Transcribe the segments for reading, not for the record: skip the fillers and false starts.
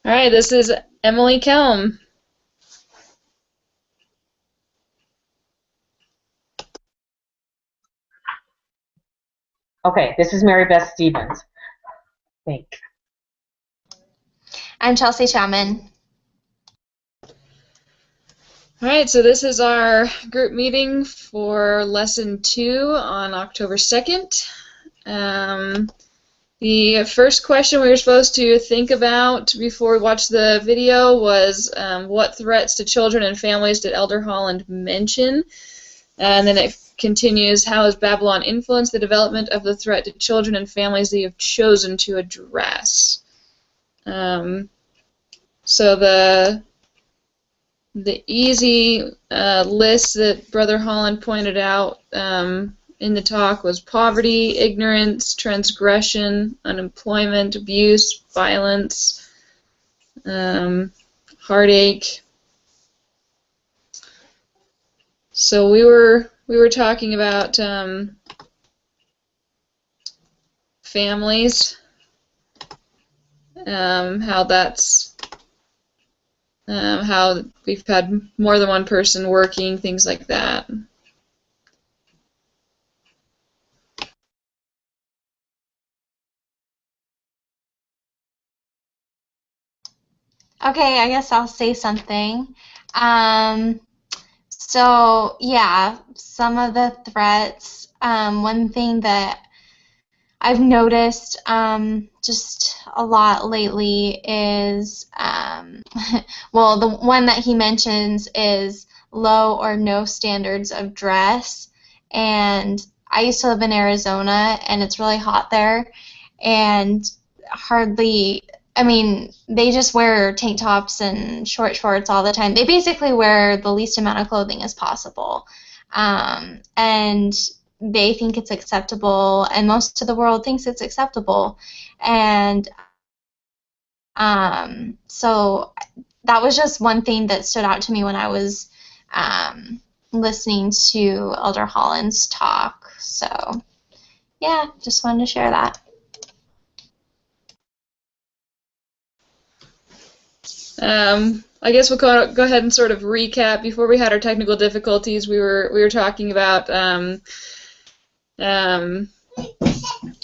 All right, this is Emily Kelm. Okay, this is Mary Beth Stevens. Think. I'm Chelsea Chapman. All right, so this is our group meeting for Lesson 2 on October 2nd. The first question we were supposed to think about before we watched the video was what threats to children and families did Elder Holland mention? And then it continues, how has Babylon influenced the development of the threat to children and families that you have chosen to address? So the easy list that Brother Holland pointed out in the talk was poverty, ignorance, transgression, unemployment, abuse, violence, heartache. So we were talking about families, how that's how we've had more than one person working, things like that. Okay, I guess I'll say something. So yeah, some of the threats. One thing that I've noticed just a lot lately is, well, the one that he mentions is low or no standards of dress. And I used to live in Arizona, and it's really hot there, and hardly, I mean, they just wear tank tops and short shorts all the time. They basically wear the least amount of clothing as possible. And they think it's acceptable, and most of the world thinks it's acceptable. And so that was just one thing that stood out to me when I was listening to Elder Holland's talk. So, yeah, just wanted to share that. I guess we'll go ahead and sort of recap. Before we had our technical difficulties, we were talking about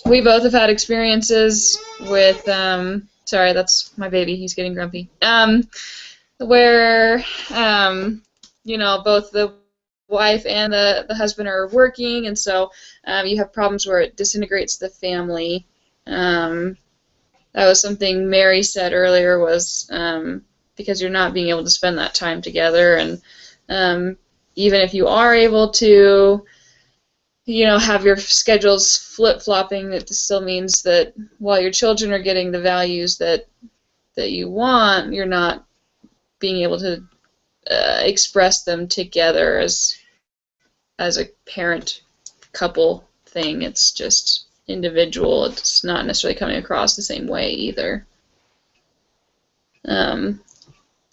we both have had experiences with sorry, that's my baby, he's getting grumpy. Where you know, both the wife and the husband are working, and so you have problems where it disintegrates the family. That was something Mary said earlier, was because you're not being able to spend that time together, and even if you are able to, you know, have your schedules flip-flopping, it still means that while your children are getting the values that you want, you're not being able to express them together as a parent couple thing. It's just individual. It's not necessarily coming across the same way either.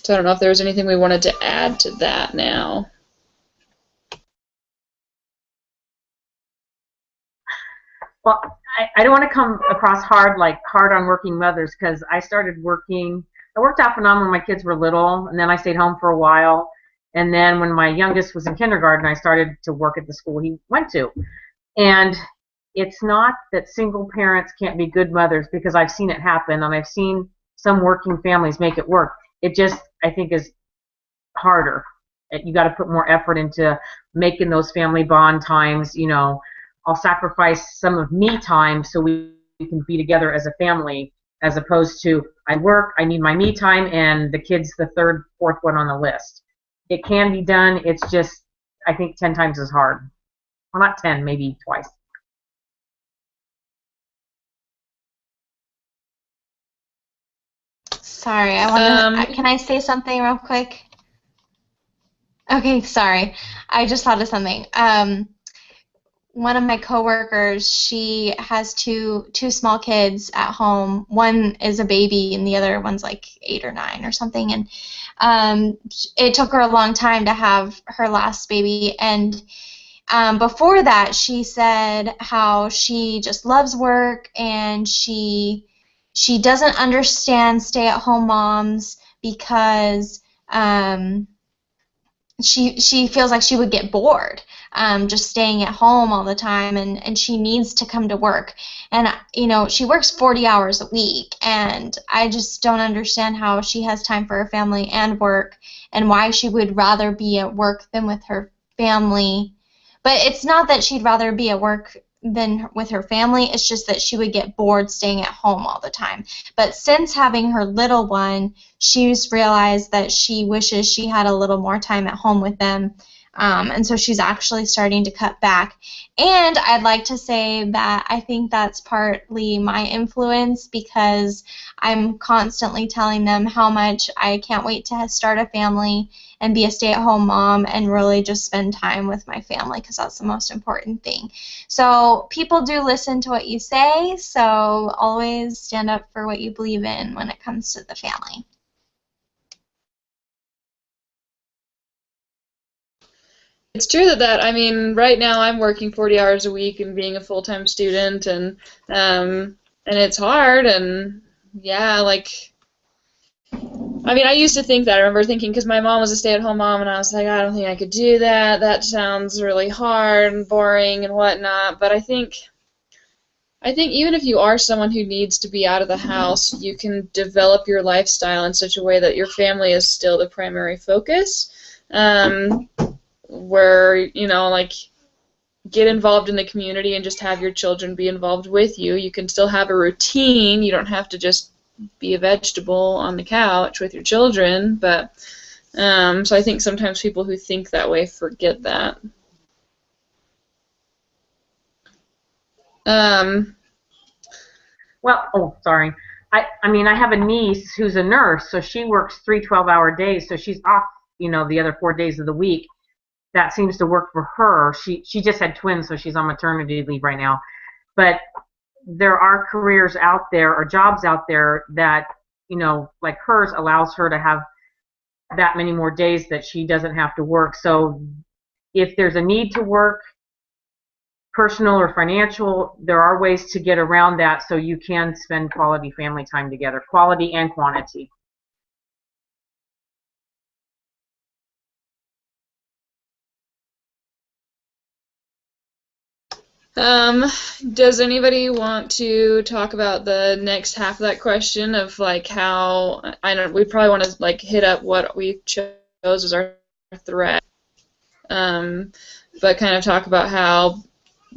So I don't know if there was anything we wanted to add to that now. Well, I don't want to come across hard on working mothers, because I started working. I worked off and on when my kids were little, and then I stayed home for a while. And then when my youngest was in kindergarten, I started to work at the school he went to. And it's not that single parents can't be good mothers, because I've seen it happen, and I've seen some working families make it work. It just, I think, is harder. You got to put more effort into making those family bond times. You know, I'll sacrifice some of me time so we can be together as a family, as opposed to I work, I need my me time, and the kid's the third, fourth one on the list. It can be done. It's just, I think, 10 times as hard. Well, not 10, maybe twice. Sorry, I want to. Can I say something real quick? Okay, sorry. I just thought of something. One of my coworkers, she has two small kids at home. One is a baby, and the other one's like 8 or 9 or something. And it took her a long time to have her last baby. And before that, she said how she just loves work, and she she doesn't understand stay-at-home moms because she feels like she would get bored just staying at home all the time, and she needs to come to work. And she works 40 hours a week, and I just don't understand how she has time for her family and work, and why she would rather be at work than with her family. But it's not that she'd rather be at work than with her family, it's just that she would get bored staying at home all the time. But since having her little one, she's realized that she wishes she had a little more time at home with them, and so she's actually starting to cut back. And I'd like to say that I think that's partly my influence, because I'm constantly telling them how much I can't wait to start a family and be a stay-at-home mom and really just spend time with my family, because that's the most important thing. So people do listen to what you say, so always stand up for what you believe in when it comes to the family. It's true I mean, right now I'm working 40 hours a week and being a full-time student, and it's hard, and yeah, like, I mean, I used to think that. I remember thinking, because my mom was a stay-at-home mom, and I was like, I don't think I could do that. That sounds really hard and boring and whatnot. But I think even if you are someone who needs to be out of the house, you can develop your lifestyle in such a way that your family is still the primary focus. Where, like, get involved in the community and just have your children be involved with you. You can still have a routine. You don't have to just be a vegetable on the couch with your children. But so I think sometimes people who think that way forget that. Well, oh, sorry. I mean, I have a niece who's a nurse, so she works 3 12-hour days, so she's off, the other 4 days of the week. That seems to work for her. She just had twins, so she's on maternity leave right now. But there are careers out there or jobs out there that, like hers, allows her to have that many more days that she doesn't have to work. So if there's a need to work, personal or financial, there are ways to get around that so you can spend quality family time together, quality and quantity. Does anybody want to talk about the next half of that question of, like, how, I know we probably want to, like, hit up what we chose as our threat, but kind of talk about how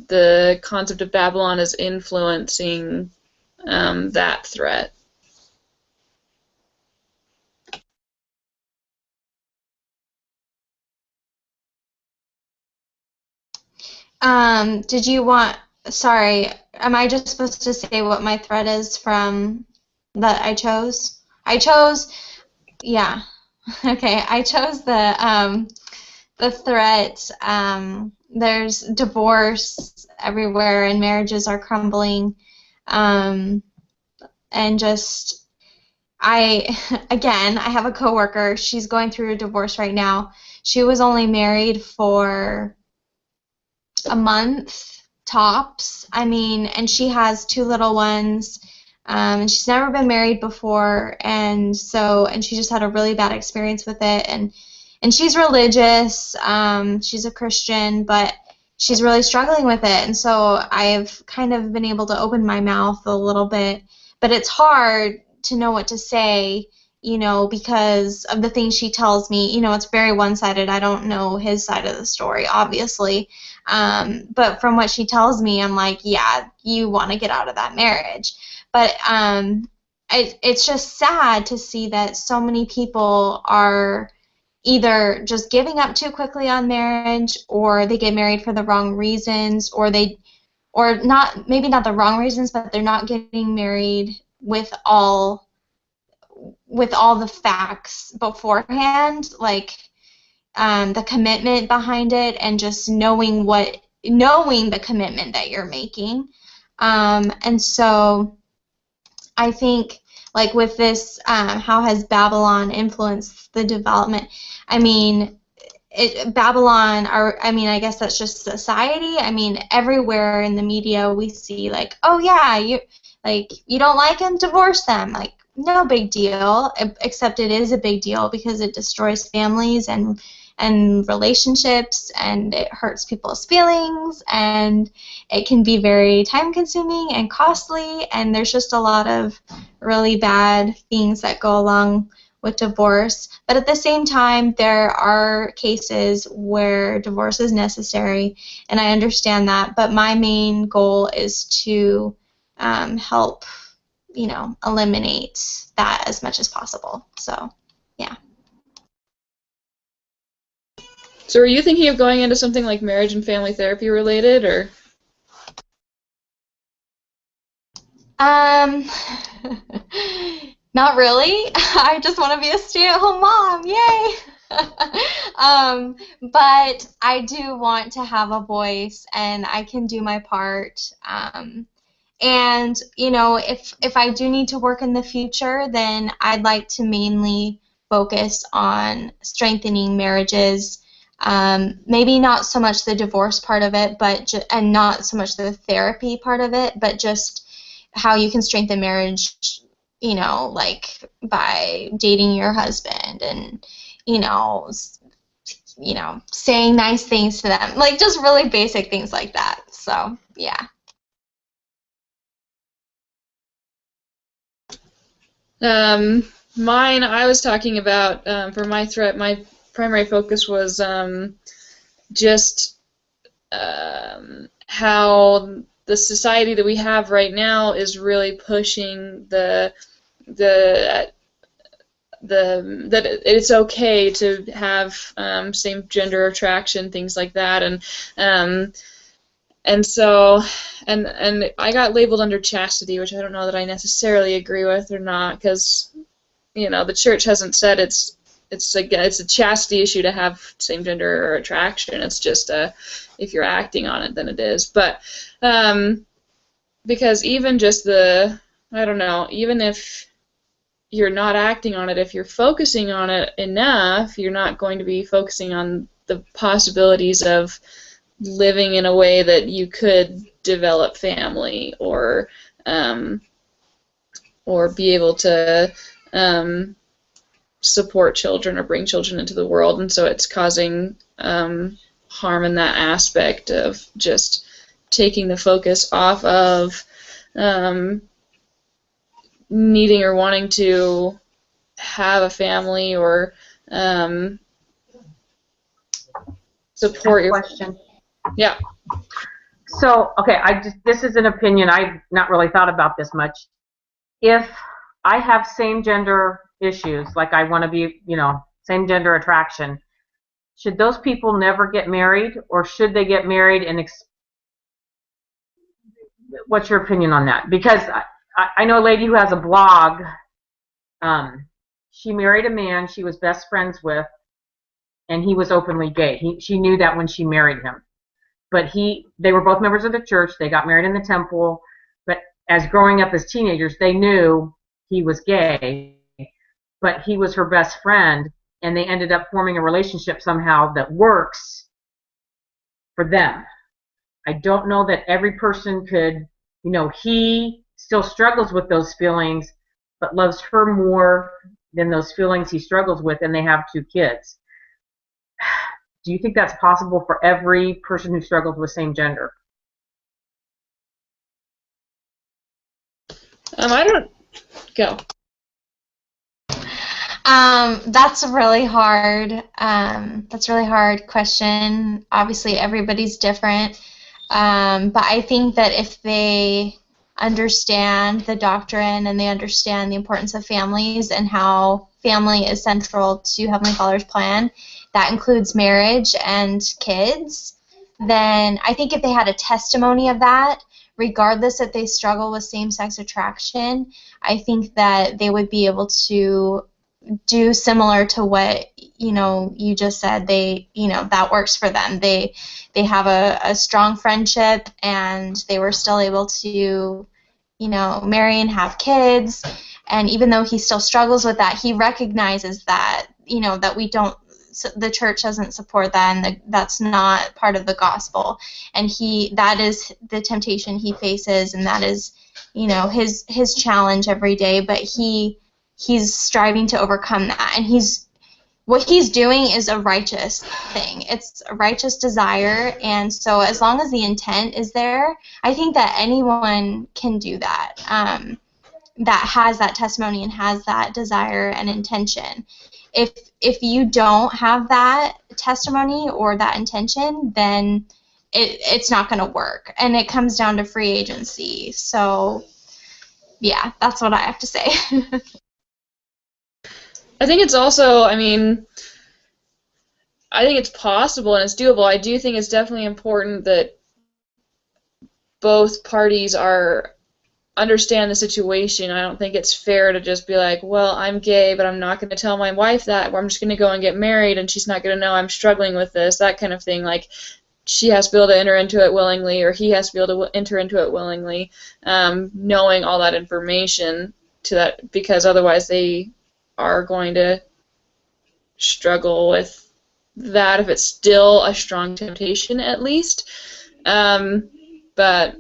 the concept of Babylon is influencing that threat. Did you want, sorry, am I just supposed to say what my threat is from that I chose? Yeah. Okay, I chose the threat. There's divorce everywhere and marriages are crumbling. And just, again, I have a coworker. She's going through a divorce right now. She was only married for a month tops. I mean, and she has 2 little ones, and she's never been married before, and she just had a really bad experience with it, and she's religious, she's a Christian, but she's really struggling with it, and so I've kind of been able to open my mouth a little bit, but it's hard to know what to say, because of the things she tells me. It's very one-sided. I don't know his side of the story, obviously. But from what she tells me, I'm like, yeah, you want to get out of that marriage. But it's just sad to see that so many people are either just giving up too quickly on marriage, or they get married for the wrong reasons, or not, maybe not the wrong reasons, but they're not getting married with all the facts beforehand, like the commitment behind it, and just knowing the commitment that you're making. And so I think, like, with this, how has Babylon influenced the development? I mean, Babylon, I guess that's just society. I mean, everywhere in the media we see, like, oh yeah, like, you don't like them, divorce them. Like, no big deal, except it is a big deal because it destroys families and relationships, and it hurts people's feelings, and it can be very time consuming and costly, and there's just a lot of really bad things that go along with divorce. But at the same time, there are cases where divorce is necessary, and I understand that, but my main goal is to help, eliminate that as much as possible. So, yeah. So are you thinking of going into something like marriage and family therapy related, or? Um, Not really. I just want to be a stay-at-home mom. Yay! But I do want to have a voice, and I can do my part. And if I do need to work in the future, then I'd like to mainly focus on strengthening marriages. Maybe not so much the divorce part of it, and not so much the therapy part of it, but just how you can strengthen marriage, like by dating your husband and, saying nice things to them, like just really basic things like that. So, yeah. Mine, I was talking about, for my threat, my primary focus was just how the society that we have right now is really pushing that it's okay to have same gender attraction, things like that, and so I got labeled under chastity, which I don't know that I necessarily agree with or not, because the church hasn't said it's a chastity issue to have same gender attraction. It's just if you're acting on it, then it is. But because even just I don't know, even if you're not acting on it, if you're focusing on it enough, you're not going to be focusing on the possibilities of living in a way that you could develop family or be able to support children or bring children into the world, and so it's causing harm in that aspect of just taking the focus off of needing or wanting to have a family or support your question. Yeah. So, okay, this is an opinion. I've not really thought about this much. If I have same gender issues, like I want to be, same gender attraction, should those people never get married, or should they get married and what's your opinion on that? Because I know a lady who has a blog. She married a man she was best friends with, and he was openly gay. She knew that when she married him. But they were both members of the church. They got married in the temple. But as growing up as teenagers, they knew he was gay. But he was her best friend, and they ended up forming a relationship somehow that works for them. I don't know that every person could, he still struggles with those feelings, but loves her more than those feelings he struggles with, and they have 2 kids. Do you think that's possible for every person who struggles with same gender? I don't go. That's a really hard. That's a really hard question. Obviously, everybody's different, but I think that if they understand the doctrine and they understand the importance of families and how family is central to Heavenly Father's plan, that includes marriage and kids, then I think if they had a testimony of that, regardless if they struggle with same-sex attraction, I think that they would be able to do similar to what you just said. They that works for them. They have a strong friendship, and they were still able to marry and have kids. And even though he still struggles with that, he recognizes that that we don't the church doesn't support that, and that's not part of the gospel. And that is the temptation he faces, and that is, you know, his challenge every day. But he's striving to overcome that, and what he's doing is a righteous thing. It's a righteous desire, and so as long as the intent is there, I think that anyone can do that. That has that testimony and has that desire and intention. If you don't have that testimony or that intention, then it's not going to work, and it comes down to free agency. So, yeah, that's what I have to say. I think it's also, I mean, I think it's possible and it's doable. I do think it's definitely important that both parties understand the situation. I don't think it's fair to just be like, well, I'm gay, but I'm not going to tell my wife that, or I'm just going to go and get married and she's not going to know I'm struggling with this, that kind of thing. Like, she has to be able to enter into it willingly, or he has to be able to enter into it willingly, knowing all that information because otherwise they are going to struggle with that if it's still a strong temptation, at least. But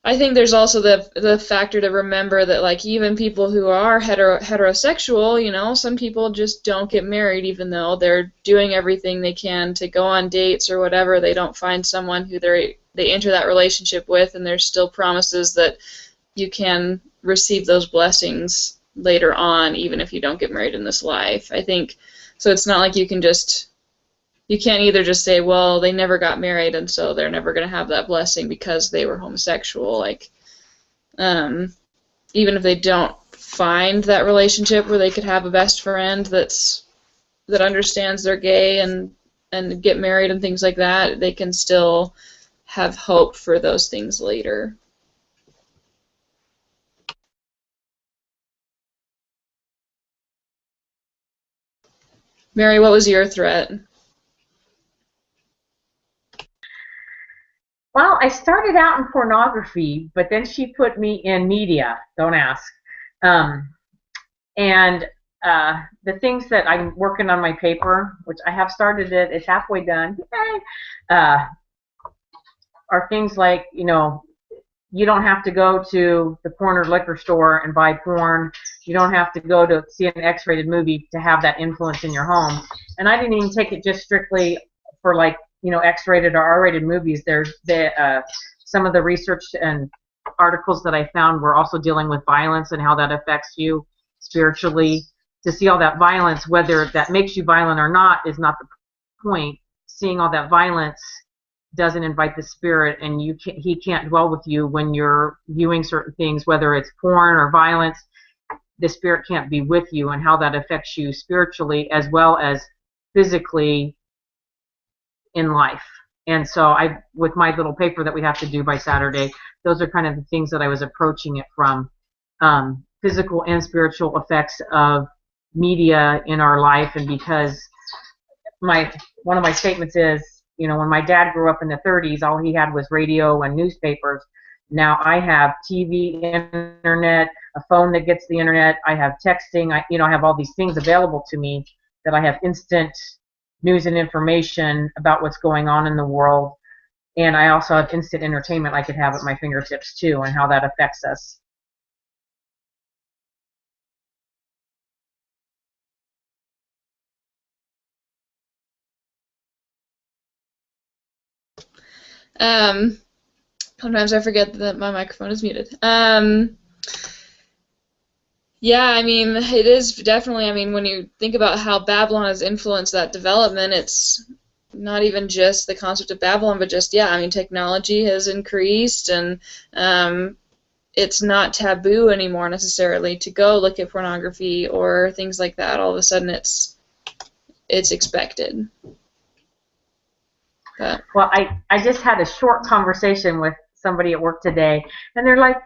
I think there's also the factor to remember that, like, even people who are heterosexual, you know, some people just don't get married even though they're doing everything they can to go on dates or whatever. They don't find someone who they enter that relationship with, and there's still promises that you can receive those blessings later on, even if you don't get married in this life. I think so. It's not like you can't either just say, well, they never got married and so they're never going to have that blessing because they were homosexual. Like, even if they don't find that relationship where they could have a best friend that understands they're gay and get married and things like that, they can still have hope for those things later. Mary, what was your threat? Well, I started out in pornography, but then she put me in media. Don't ask. And the things that I'm working on my paper, which I have started it, it's halfway done, are things like, you know, you don't have to go to the porn or liquor store and buy porn. You don't have to go to see an X-rated movie to have that influence in your home. And I didn't even take it just strictly for, like, you know, X-rated or R-rated movies. There's some of the research and articles that I found were also dealing with violence and how that affects you spiritually. To see all that violence, whether that makes you violent or not, is not the point. Seeing all that violence doesn't invite the spirit, and he can't dwell with you when you're viewing certain things, whether it's porn or violence. The spirit can't be with you, and how that affects you spiritually as well as physically in life. And so with my little paper that we have to do by Saturday, those are kind of the things that I was approaching it from, physical and spiritual effects of media in our life. And because one of my statements is, you know, when my dad grew up in the 30s, all he had was radio and newspapers. Now I have TV, internet, a phone that gets the internet. I have texting. I have all these things available to me that I have instant news and information about what's going on in the world. And I also have instant entertainment I could have at my fingertips too, and how that affects us. Sometimes I forget that my microphone is muted. Yeah, I mean, it is definitely, I mean, when you think about how Babylon has influenced that development, it's not even just the concept of Babylon, but just, yeah, I mean, technology has increased, and it's not taboo anymore necessarily to go look at pornography or things like that. All of a sudden it's expected. But. Well, I just had a short conversation with somebody at work today, and they're like,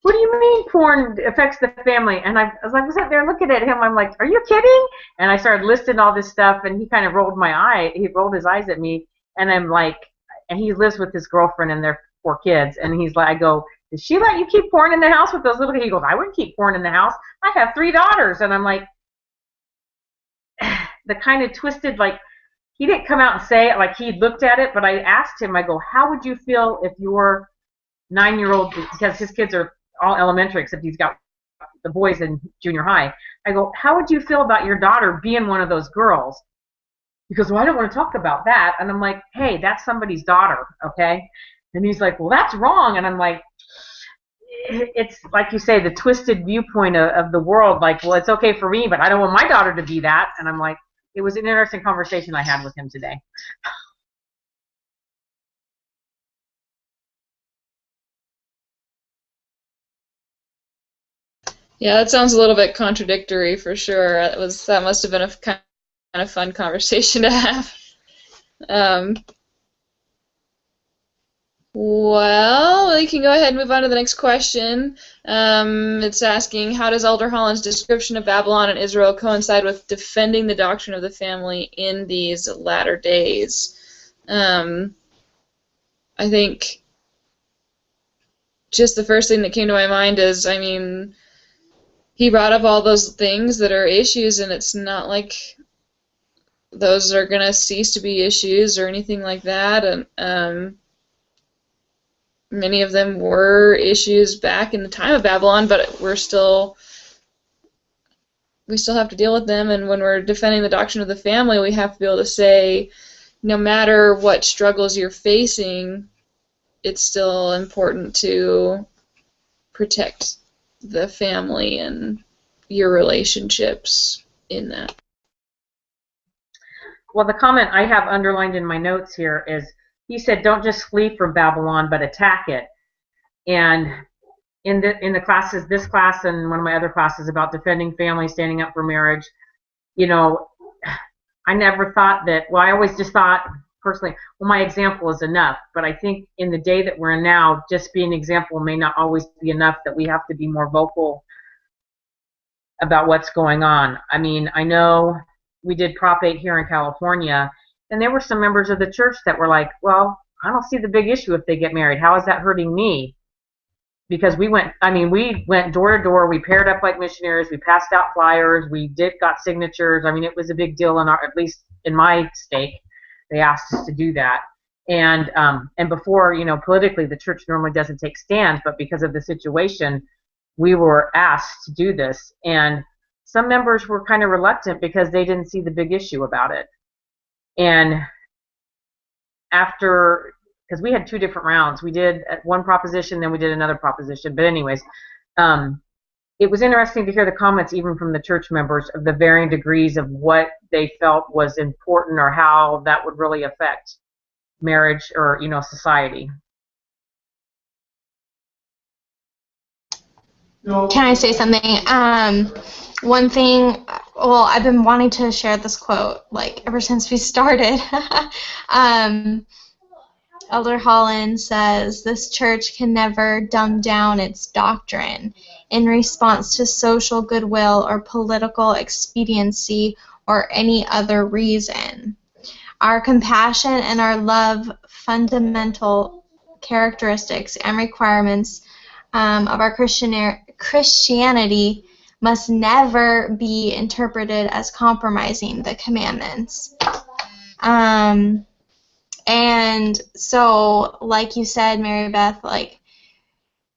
what do you mean porn affects the family? And I was like, I sat there looking at him. I'm like, are you kidding? And I started listing all this stuff, and he kind of rolled his eyes at me, and I'm like, and he lives with his girlfriend and their 4 kids, and he's like, I go, does she let you keep porn in the house with those little kids? He goes, I wouldn't keep porn in the house. I have 3 daughters. And I'm like, the kind of twisted, like, he didn't come out and say it, like he looked at it, but I asked him, I go, how would you feel if your 9-year-old, because his kids are all elementary except he's got the boys in junior high. I go, how would you feel about your daughter being one of those girls? He goes, well, I don't want to talk about that. And I'm like, hey, that's somebody's daughter, okay? And he's like, well, that's wrong. And I'm like, it's like you say, the twisted viewpoint of the world, like, well, it's okay for me, but I don't want my daughter to be that. And I'm like, it was an interesting conversation I had with him today. Yeah, that sounds a little bit contradictory for sure. That must have been a kind of fun conversation to have. Well, we can go ahead and move on to the next question. It's asking, how does Elder Holland's description of Babylon and Israel coincide with defending the doctrine of the family in these latter days? I think just the first thing that came to my mind is, I mean, he brought up all those things that are issues, and it's not like those are going to cease to be issues or anything like that. And many of them were issues back in the time of Babylon, but we still have to deal with them. And when we're defending the doctrine of the family, we have to be able to say, no matter what struggles you're facing, it's still important to protect the family and your relationships in that. Well, the comment I have underlined in my notes here is, he said, don't just flee from Babylon, but attack it. And in the classes, this class and one of my other classes about defending family, standing up for marriage, you know, I never thought that, well, I always just thought personally, well, my example is enough. But I think in the day that we're in now, just being an example may not always be enough, that we have to be more vocal about what's going on. I mean, I know we did Prop 8 here in California, and there were some members of the church that were like, well, I don't see the big issue if they get married. How is that hurting me? Because we went door to door. We paired up like missionaries. We passed out flyers. We got signatures. I mean, it was a big deal at least in my stake. They asked us to do that. And before, politically, the church normally doesn't take stands, but because of the situation, we were asked to do this. And some members were kind of reluctant because they didn't see the big issue about it. And because we had 2 different rounds. We did one proposition, then we did another proposition. But anyways, it was interesting to hear the comments even from the church members of the varying degrees of what they felt was important or how that would really affect marriage or, society. Can I say something? One thing, well, I've been wanting to share this quote, like, ever since we started. Elder Holland says, this church can never dumb down its doctrine in response to social goodwill or political expediency or any other reason. Our compassion and our love, fundamental characteristics and requirements of our Christianity must never be interpreted as compromising the commandments. And so, like you said, Mary Beth, like,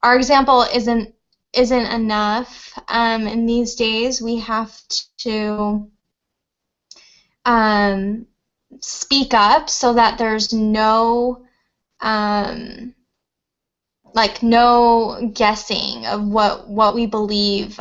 our example isn't enough. In these days, we have to speak up so that there's no no guessing of what we believe.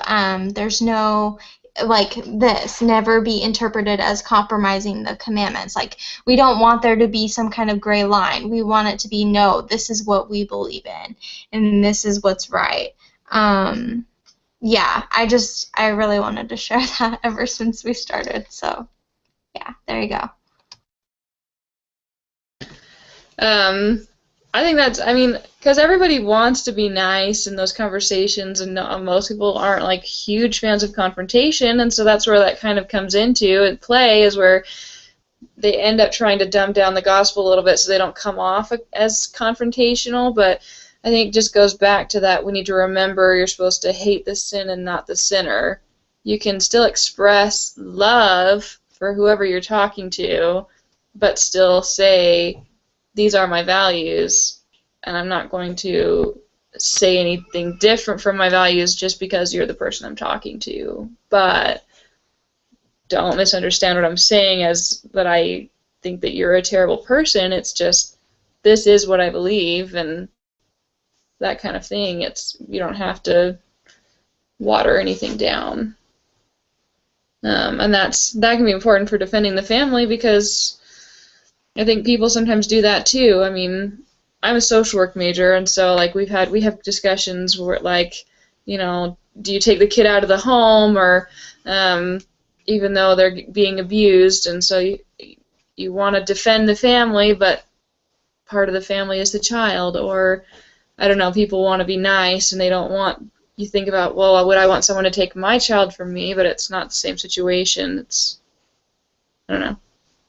There's no, like, this never be interpreted as compromising the commandments. Like, we don't want there to be some kind of gray line. We want it to be, no, this is what we believe in, and this is what's right. Yeah, I really wanted to share that ever since we started. So, yeah, there you go. I think because everybody wants to be nice in those conversations, and most people aren't, like, huge fans of confrontation, and so that's where that kind of comes into play, is where they end up trying to dumb down the gospel a little bit so they don't come off as confrontational. But I think it just goes back to that we need to remember you're supposed to hate the sin and not the sinner. You can still express love for whoever you're talking to, but still say, these are my values, and I'm not going to say anything different from my values just because you're the person I'm talking to. But don't misunderstand what I'm saying as that I think that you're a terrible person. It's just, this is what I believe, and that kind of thing. You don't have to water anything down. And that can be important for defending the family, because I think people sometimes do that too. I mean, I'm a social work major, and so like we have discussions where like, do you take the kid out of the home, or even though they're being abused, and so you want to defend the family, but part of the family is the child, or I don't know, people want to be nice and they don't want, you think about, well, would I want someone to take my child from me, but it's not the same situation. I don't know.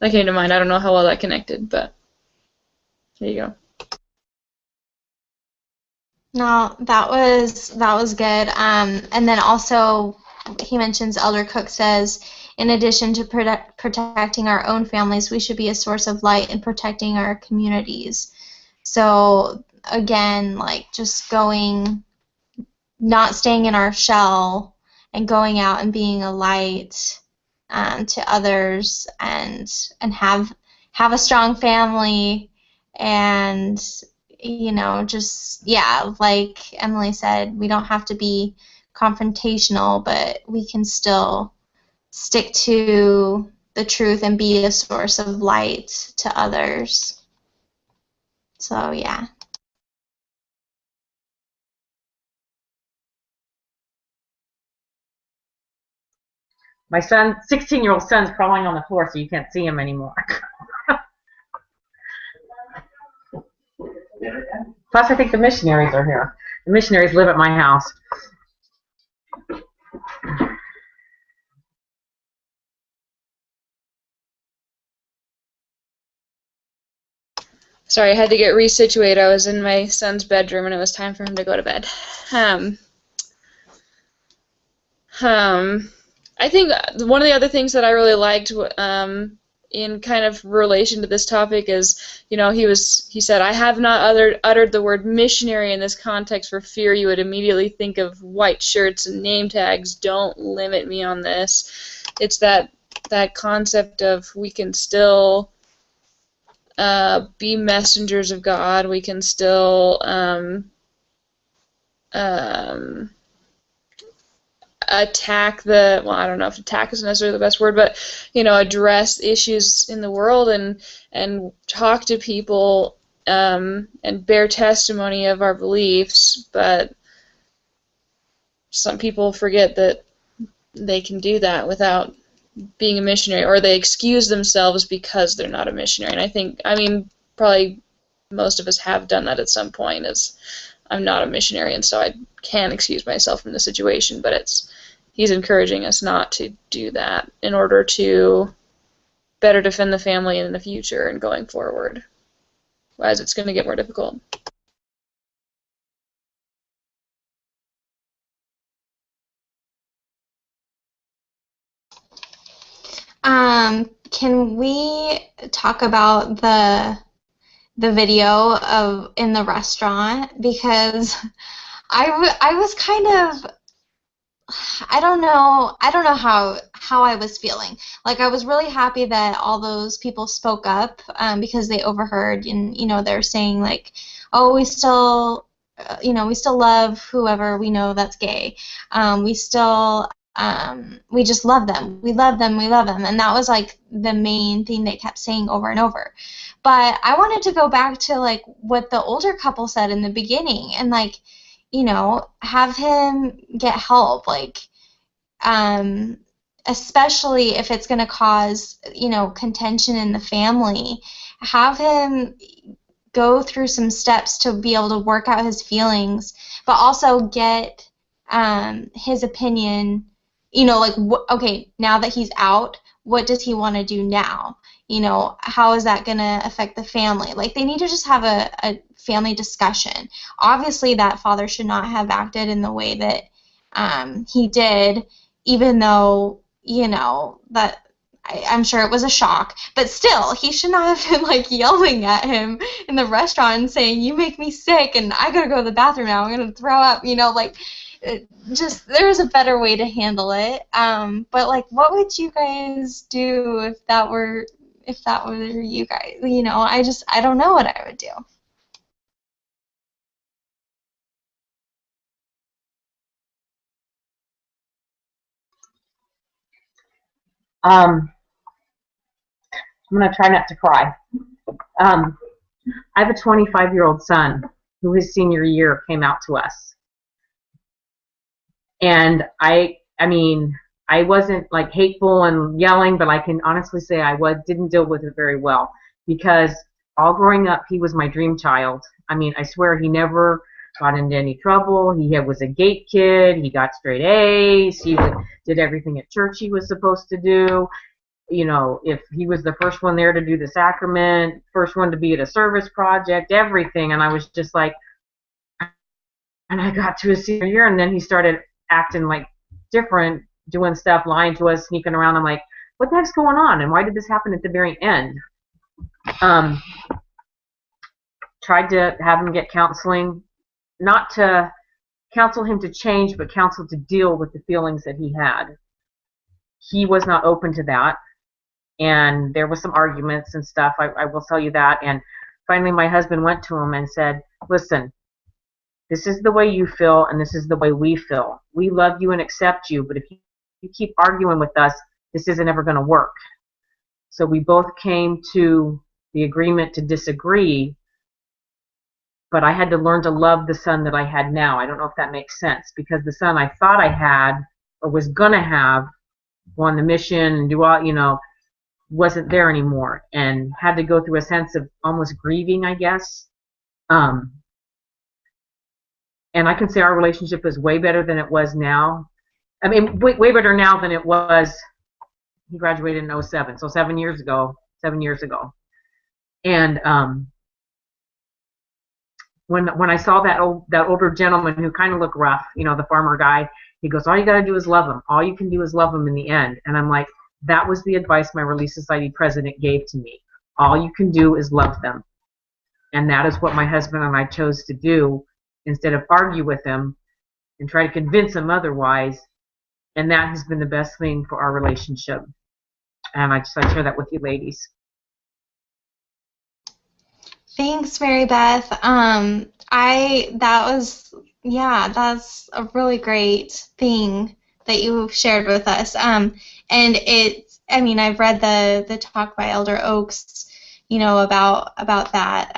That came to mind. I don't know how well that connected, but there you go. No, that was good. And then also he mentions Elder Cook says, in addition to protecting our own families, we should be a source of light in protecting our communities. So again, like just not staying in our shell and going out and being a light to others, and have a strong family, and just, yeah, like Emily said, we don't have to be confrontational, but we can still stick to the truth and be a source of light to others. So yeah. My 16-year-old son's crawling on the floor, so you can't see him anymore. Plus, I think the missionaries are here. The missionaries live at my house. Sorry, I had to get resituated. I was in my son's bedroom, and it was time for him to go to bed. I think one of the other things that I really liked in kind of relation to this topic is, he said, I have not uttered the word missionary in this context for fear you would immediately think of white shirts and name tags. Don't limit me on this. It's that concept of we can still be messengers of God. We can still attack I don't know if attack is necessarily the best word, but address issues in the world and talk to people and bear testimony of our beliefs. But some people forget that they can do that without being a missionary, or they excuse themselves because they're not a missionary. And I mean, probably most of us have done that at some point, as I'm not a missionary, and so I can excuse myself from the situation, but he's encouraging us not to do that in order to better defend the family in the future and going forward, as it's going to get more difficult. Can we talk about the video of in the restaurant? Because I was kind of, I don't know how I was feeling. Like, I was really happy that all those people spoke up because they overheard, and they're saying like, oh, we still love whoever we know that's gay. We just love them. We love them. We love them. And that was like the main thing they kept saying over and over. But I wanted to go back to like what the older couple said in the beginning, and like, have him get help, like, especially if it's going to cause, contention in the family. Have him go through some steps to be able to work out his feelings, but also get his opinion, like, okay, now that he's out, what does he want to do now? How is that going to affect the family? Like, they need to just have a family discussion. Obviously, that father should not have acted in the way that he did, even though, that I'm sure it was a shock, but still, he should not have been like yelling at him in the restaurant and saying, "You make me sick, and I gotta go to the bathroom now. I'm gonna throw up." Like just there's a better way to handle it. But like, what would you guys do if that were you guys? I don't know what I would do. I'm going to try not to cry. I have a 25-year-old son who his senior year came out to us. And I mean, I wasn't like hateful and yelling, but I can honestly say didn't deal with it very well, because all growing up, he was my dream child. I mean, I swear he never got into any trouble. He was a gate kid. He got straight A's. He did everything at church he was supposed to do. If he was the first one there to do the sacrament, first one to be at a service project, everything. And I was just like, and I got to his senior year, and then he started acting like different, doing stuff, lying to us, sneaking around. I'm like, what the heck's going on? And why did this happen at the very end? Tried to have him get counseling, not to counsel him to change, but counsel to deal with the feelings that he had. He was not open to that. And there was some arguments and stuff, I will tell you that. And finally my husband went to him and said, listen, this is the way you feel and this is the way we feel. We love you and accept you, but if you keep arguing with us, this isn't ever going to work. So we both came to the agreement to disagree, but I had to learn to love the son that I had now. I don't know if that makes sense, because the son I thought I had or was going to have, go on the mission and do all, wasn't there anymore, and had to go through a sense of almost grieving, I guess. And I can say our relationship is way better than it was now. I mean, way better now than it was. He graduated in 07, so 7 years ago. And when I saw that older gentleman who kind of looked rough, the farmer guy, he goes, all you got to do is love him. All you can do is love him in the end. And I'm like, that was the advice my Relief Society president gave to me. All you can do is love them. And that is what my husband and I chose to do, instead of argue with him and try to convince him otherwise. And that has been the best thing for our relationship. And I share that with you ladies. Thanks, Mary Beth. That's a really great thing that you shared with us. And I've read the talk by Elder Oaks, about that.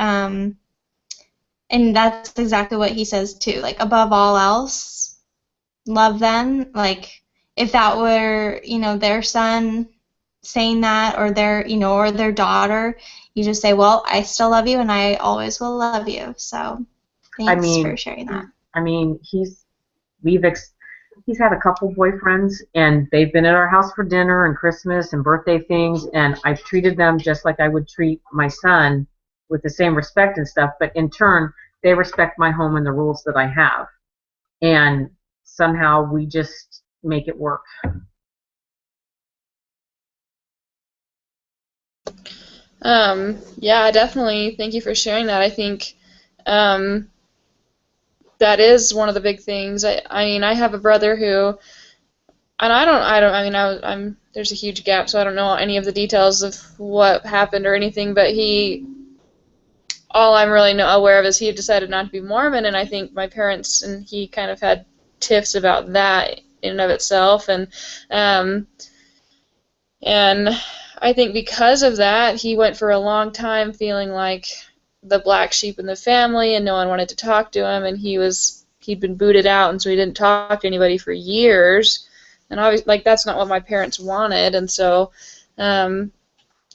And that's exactly what he says too. Like, above all else, love them. Like, if that were, their son saying that, or their daughter, you just say, well, I still love you and I always will love you. So thanks for sharing that. I mean, he's had a couple boyfriends, and they've been at our house for dinner and Christmas and birthday things, and I've treated them just like I would treat my son, with the same respect and stuff, but in turn, they respect my home and the rules that I have. And somehow we just make it work. Yeah, definitely. Thank you for sharing that. I think that is one of the big things. I have a brother who, and there's a huge gap, so I don't know any of the details of what happened or anything, but all I'm really aware of is he decided not to be Mormon, and I think my parents and he kind of had tiffs about that in and of itself, and I think because of that, he went for a long time feeling like the black sheep in the family, and no one wanted to talk to him, and he'd been booted out, and so he didn't talk to anybody for years, and obviously, that's not what my parents wanted, and so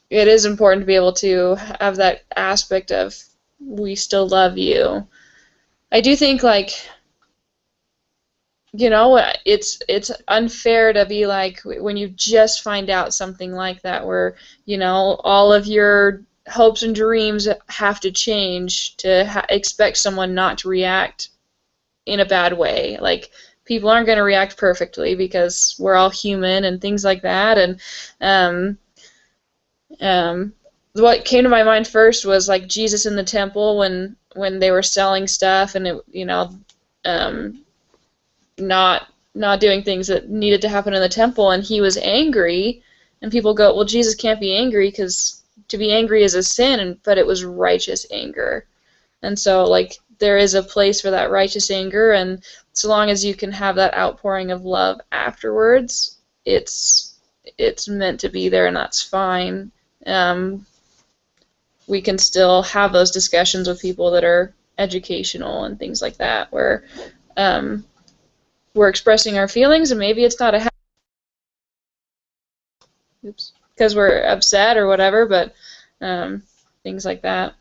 it is important to be able to have that aspect of, we still love you. I do think, it's unfair to be like, when you just find out something like that, where, all of your hopes and dreams have to change to expect someone not to react in a bad way. Like, people aren't going to react perfectly because we're all human and things like that, and Um, what came to my mind first was like Jesus in the temple when they were selling stuff and it, um, not doing things that needed to happen in the temple, and he was angry, and people go, well, Jesus can't be angry because to be angry is a sin, but it was righteous anger. And so, like, there is a place for that righteous anger, and so long as you can have that outpouring of love afterwards, it's meant to be there, and that's fine. We can still have those discussions with people that are educational and things like that, where we're expressing our feelings, and maybe it's not oops, because we're upset or whatever, but things like that.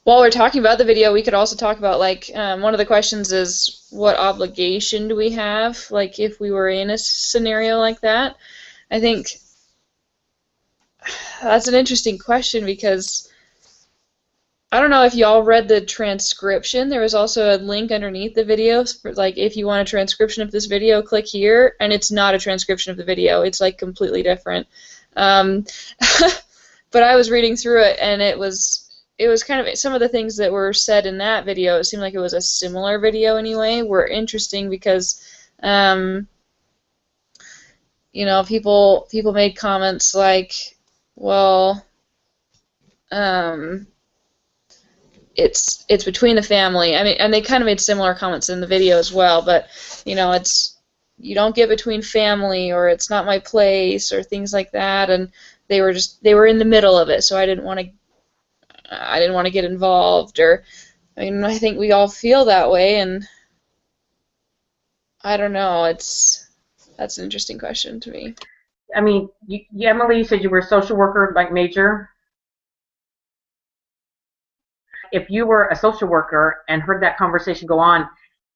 While we're talking about the video, we could also talk about, like, one of the questions is, what obligation do we have, like, if we were in a scenario like that? I think that's an interesting question because I don't know if y'all read the transcription. There was also a link underneath the video for, like, if you want a transcription of this video, click here, and it's not a transcription of the video. It's, like, completely different. But I was reading through it, and it was kind of, some of the things that were said in that video, it seemed like it was a similar video anyway, were interesting because, people made comments like, well, it's between the family. I mean, and they kind of made similar comments in the video as well, but, it's, you don't get between family, or it's not my place, or things like that, and they were in the middle of it, so I didn't want to get involved, or, I mean, I think we all feel that way, and I don't know, that's an interesting question to me. I mean, Emily, you said you were a social worker, like, major. If you were a social worker and heard that conversation go on,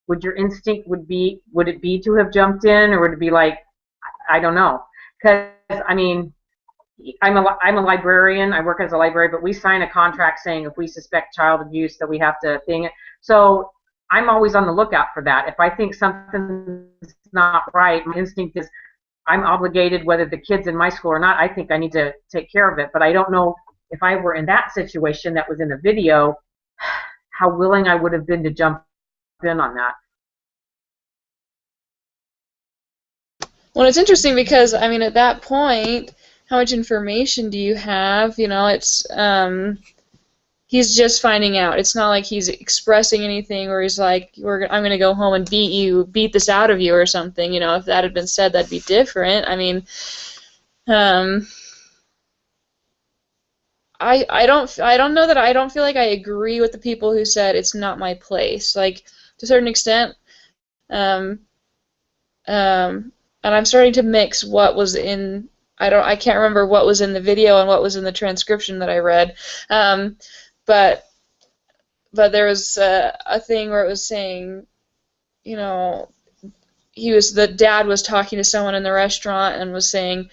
would your instinct would it be to have jumped in, or would it be like, I don't know? Because, I mean, I'm a librarian. I work as a librarian, but we sign a contract saying if we suspect child abuse that we have to thing it. So I'm always on the lookout for that. If I think something's not right, my instinct is I'm obligated, whether the kid's in my school or not. I think I need to take care of it. But I don't know if I were in that situation that was in the video, how willing I would have been to jump in on that. Well, it's interesting because, I mean, at that point, how much information do you have? It's he's just finding out. It's not like he's expressing anything where he's like, I'm going to go home and beat this out of you or something. If that had been said, that'd be different. I mean, I don't know that I don't feel like I agree with the people who said it's not my place. Like, to a certain extent, and I'm starting to mix what was in, I can't remember what was in the video and what was in the transcription that I read, but there was a thing where it was saying, the dad was talking to someone in the restaurant and was saying,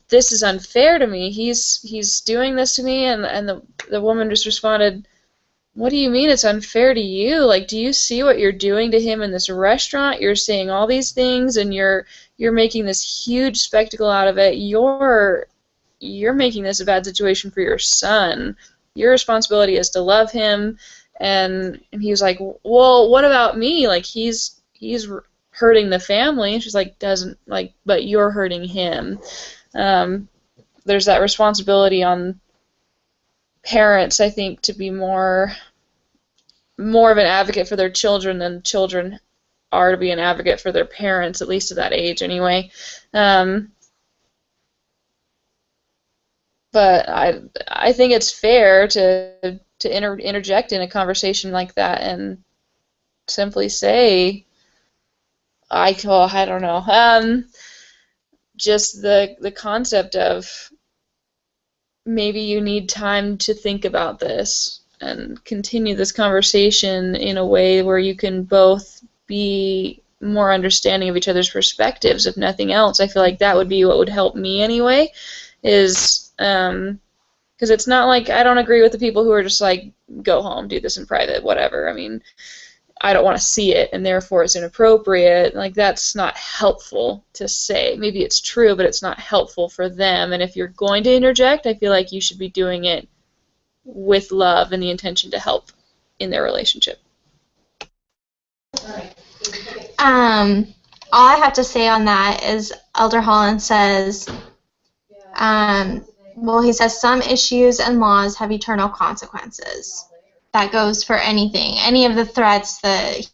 this is unfair to me. He's doing this to me, and the woman just responded, what do you mean it's unfair to you? Like, do you see what you're doing to him in this restaurant? You're saying all these things, and you're making this huge spectacle out of it. You're making this a bad situation for your son. Your responsibility is to love him. And he was like, well, what about me? Like, he's hurting the family. And she's like, but you're hurting him. There's that responsibility on parents, I think, to be more of an advocate for their children than children are to be an advocate for their parents, at least at that age anyway. But I think it's fair to interject in a conversation like that and simply say, I don't know, just the concept of maybe you need time to think about this and continue this conversation in a way where you can both be more understanding of each other's perspectives, if nothing else. I feel like that would be what would help me anyway, is Because it's not like I don't agree with the people who are just like, go home, do this in private, whatever. I mean, I don't want to see it, and therefore it's inappropriate. Like, that's not helpful to say. Maybe it's true, but it's not helpful for them. And if you're going to interject, I feel like you should be doing it with love and the intention to help in their relationship. All I have to say on that is Elder Holland says, well, he says some issues and laws have eternal consequences. That goes for anything, any of the threats that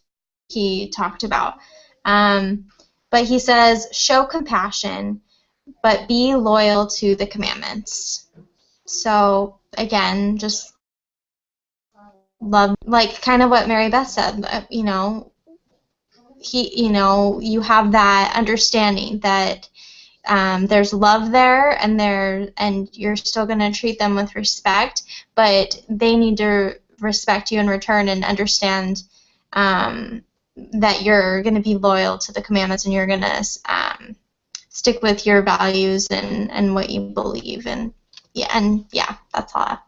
he talked about. But he says, show compassion, but be loyal to the commandments. So, again, just love, like kind of what Mary Beth said, you have that understanding that there's love there, and you're still going to treat them with respect, but they need to respect you in return and understand that you're going to be loyal to the commandments, and you're going to stick with your values and what you believe, and yeah, that's all.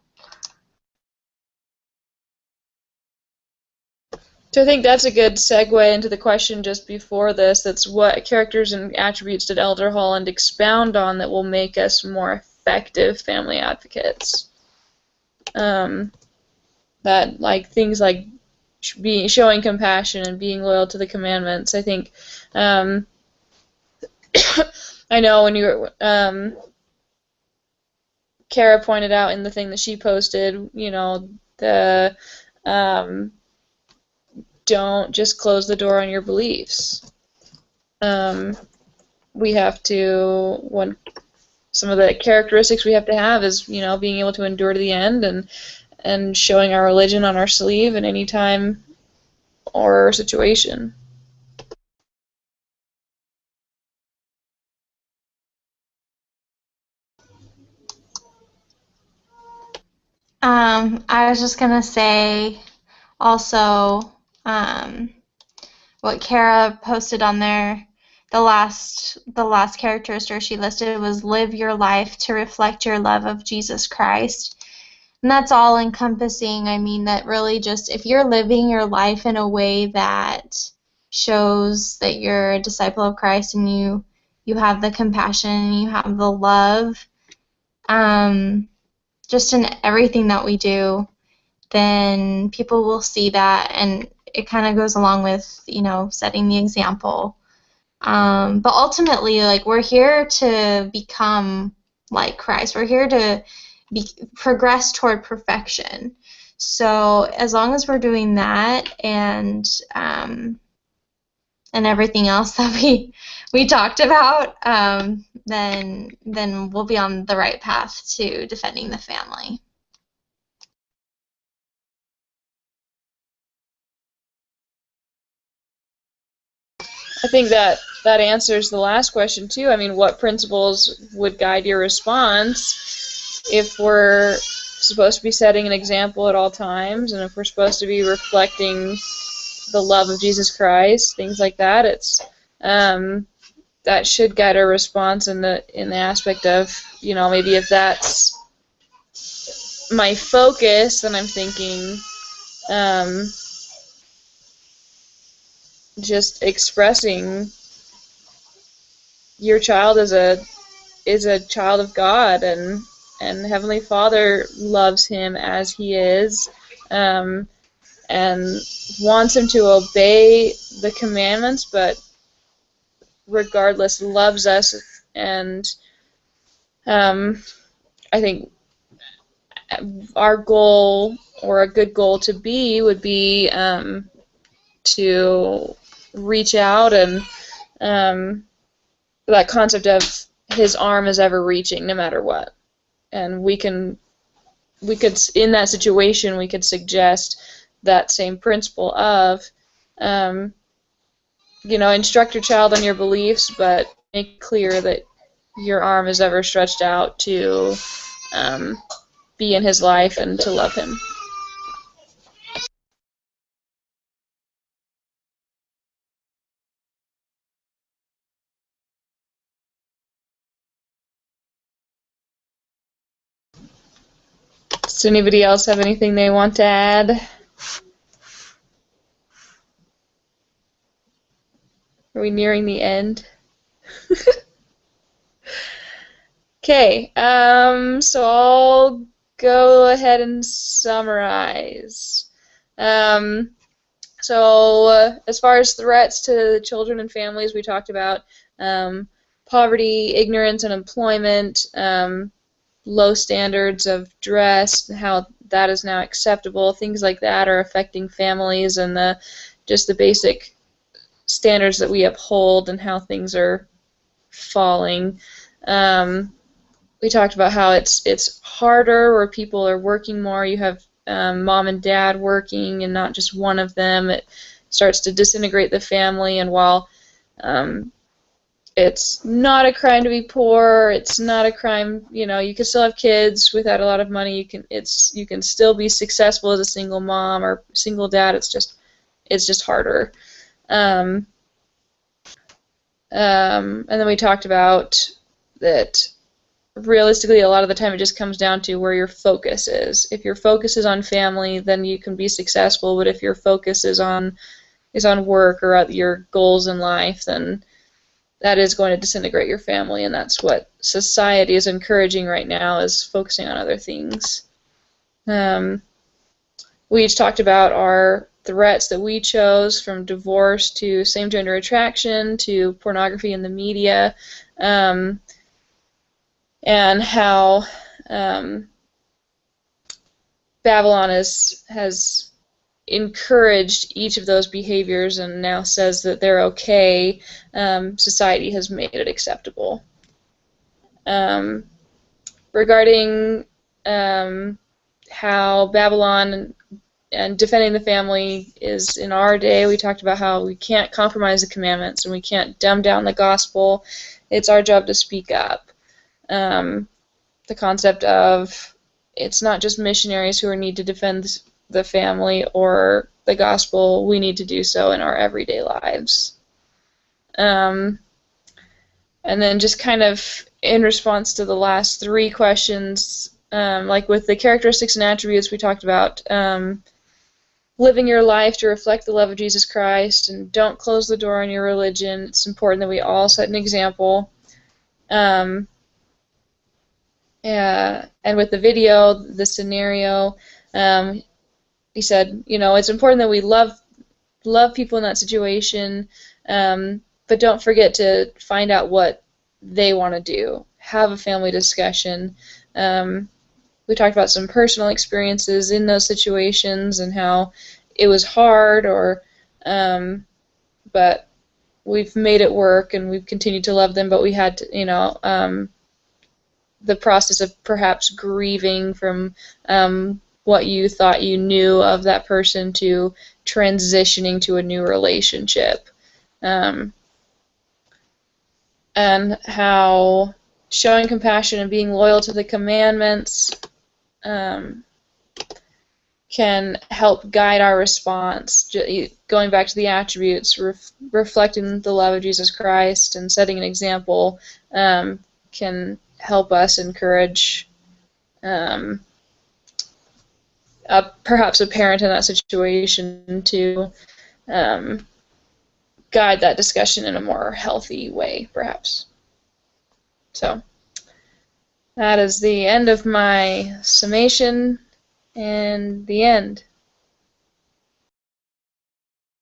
So I think that's a good segue into the question just before this. That's what characters and attributes did Elder Holland expound on that will make us more effective family advocates? That like things like showing compassion and being loyal to the commandments. I think I know when you were Kara pointed out in the thing that she posted, the don't just close the door on your beliefs. We have to, some of the characteristics we have to have is, being able to endure to the end and showing our religion on our sleeve in any time or situation. I was just gonna say also what Kara posted on there. The last characteristic she listed was live your life to reflect your love of Jesus Christ. And that's all encompassing. I mean, that really just, if you're living your life in a way that shows that you're a disciple of Christ and you have the compassion and you have the love, just in everything that we do, then people will see that, and it kind of goes along with, setting the example. But ultimately, like, we're here to become like Christ. We're here to progress toward perfection. So as long as we're doing that and everything else that we talked about, then we'll be on the right path to defending the family. I think that answers the last question too. I mean, what principles would guide your response if we're supposed to be setting an example at all times, and if we're supposed to be reflecting the love of Jesus Christ, things like that? It's that should guide our response in the aspect of, maybe if that's my focus, then I'm thinking just expressing your child is a child of God, and Heavenly Father loves him as he is, and wants him to obey the commandments, but regardless loves us. And I think our goal, or a good goal to be, would be to reach out, and that concept of his arm is ever reaching no matter what. And we could, in that situation, we could suggest that same principle of instruct your child on your beliefs, but make clear that your arm is ever stretched out to be in his life and to love him. Does anybody else have anything they want to add? Are we nearing the end? Okay, so I'll go ahead and summarize. As far as threats to children and families, we talked about poverty, ignorance, unemployment, low standards of dress, how that is now acceptable. Things like that are affecting families and just the basic standards that we uphold and how things are falling. We talked about how it's harder where people are working more. You have mom and dad working and not just one of them. It starts to disintegrate the family, and while it's not a crime to be poor, it's not a crime, you can still have kids without a lot of money. You can still be successful as a single mom or single dad. It's just harder. And then we talked about that realistically, a lot of the time it just comes down to where your focus is. If your focus is on family, then you can be successful, but if your focus is on work or your goals in life, then that is going to disintegrate your family, and that's what society is encouraging right now, is focusing on other things. We each talked about our threats that we chose, from divorce to same-gender attraction to pornography in the media, and how Babylon has encouraged each of those behaviors and now says that they're okay. Society has made it acceptable. Regarding how Babylon and defending the family is in our day, we talked about how we can't compromise the commandments and we can't dumb down the gospel. It's our job to speak up. The concept of it's not just missionaries who need to defend the family or the gospel. We need to do so in our everyday lives. And then just kind of in response to the last three questions, like with the characteristics and attributes, we talked about living your life to reflect the love of Jesus Christ, and don't close the door on your religion. It's important that we all set an example. And with the video, the scenario, he said, it's important that we love people in that situation, but don't forget to find out what they want to do. Have a family discussion. We talked about some personal experiences in those situations and how it was hard, but we've made it work and we've continued to love them, but we had to, the process of perhaps grieving from what you thought you knew of that person to transitioning to a new relationship. And how showing compassion and being loyal to the commandments can help guide our response. Going back to the attributes, reflecting the love of Jesus Christ and setting an example can help us encourage perhaps a parent in that situation to guide that discussion in a more healthy way, perhaps. So that is the end of my summation and the end.